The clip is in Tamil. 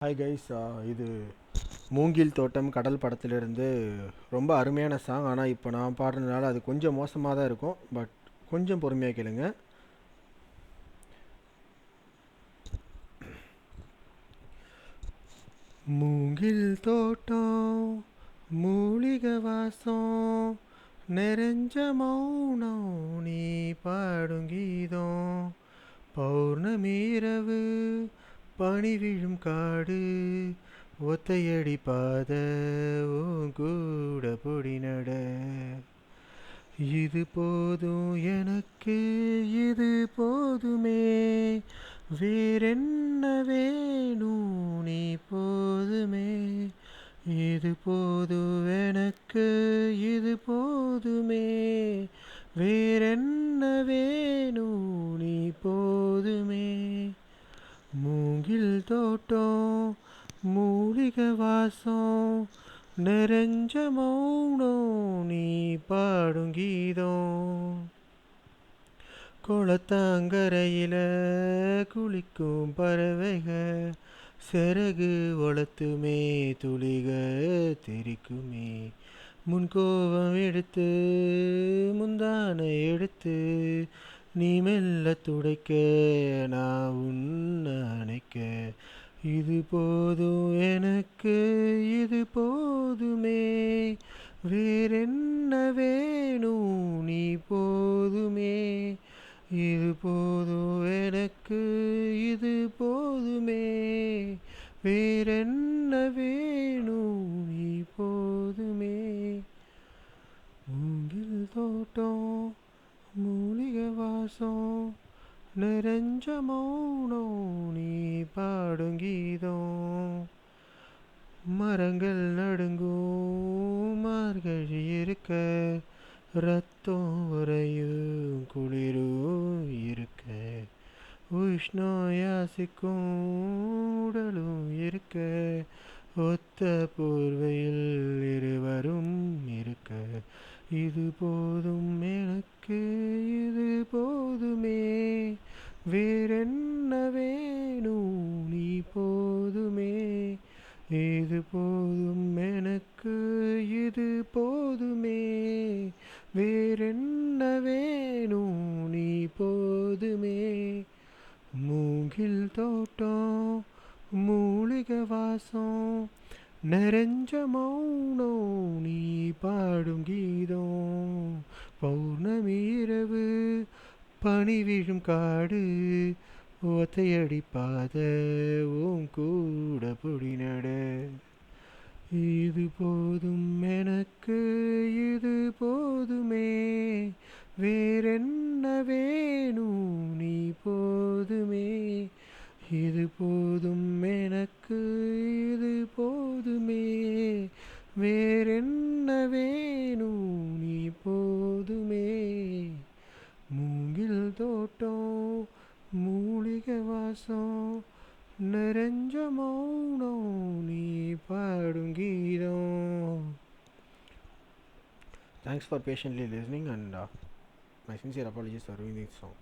ஹாய் கைஸ், இது மூங்கில் தோட்டம் கடல் படத்திலிருந்து ரொம்ப அருமையான சாங். ஆனால் இப்போ நான் பாடுறதுனால அது கொஞ்சம் மோசமாக தான் இருக்கும். பட் கொஞ்சம் பொறுமையாக கேளுங்க. மூங்கில் தோட்டம் மூலிகை வாசம் நிறைஞ்ச மௌனம் நீ பாடும் கீதம். பௌர்ணமி இரவு பனி விழும் காடு ஒத்தையடி பாத உன் கூட பொடி நட. இது போதும் எனக்கு, இது போதுமே, வேறென்ன வேணும் நீ போதுமே. இது போதும் எனக்கு, இது போதுமே, வேறென்ன வேணும் நீ போதுமே. மூங்கில் தோட்டம் மூலிகை வாசம் நிறைஞ்ச மௌனம் நீ பாடும் கீதம். குளத்தாங்கரையில் குளிக்கும் பறவைக சிறகு வளர்த்துமே துளிக தெரிக்குமே. முன்கோபம் எடுத்து முந்தானை எடுத்து நீ மெல்ல துடைக்க நான் உன்னை அணைக்க. இது போதும் எனக்கு, இது போதுமே, வேறென்ன வேணும் நீ போதுமே. இது போதும் எனக்கு, இது போதுமே, வேறென்ன வேணும் நீ போதுமே. மூங்கில் தோட்டம் மூலிகை வாசம் நிறைஞ்ச மௌனம் நீ பாடும் கீதம். மரங்கள் நடுங்கும் மார்கழி இருக்க ரத்தம் வரையும் குளிரும் இருக்க. உஷ்ணம் யாசிக்கும் உடலும் இருக்க ஒத்த போர்வையில் இருவரும் இருக்க. இது போதும் எனக்கு, இது போதுமே, வேறென்ன வேணும் நீ போதுமே. இது போதும் எனக்கு, இது போதுமே, வேறென்ன வேணும் நீ போதுமே. மூங்கில் தோட்டம் மூலிகை வாசம் நிறைஞ்ச மௌனம் நீ பாடும் கீதம். பௌர்ணமி இரவு பனி விழும் காடு ஒத்தையடி பாத உன் கூட பொடி நட. இது போதும் எனக்கு, இது போதுமே, வேறென்ன வேணும் நீ போதுமே. இது போதும் எனக்கு, இது போதுமே, வேறென்ன வேணும் நீ போதுமே. மூங்கில் தோட்டம் மூலிகை வாசம் நிறைஞ்ச மௌனம் நீ பாடும் கீதம். Thanks for patiently listening and my sincere apologies for ruining this song.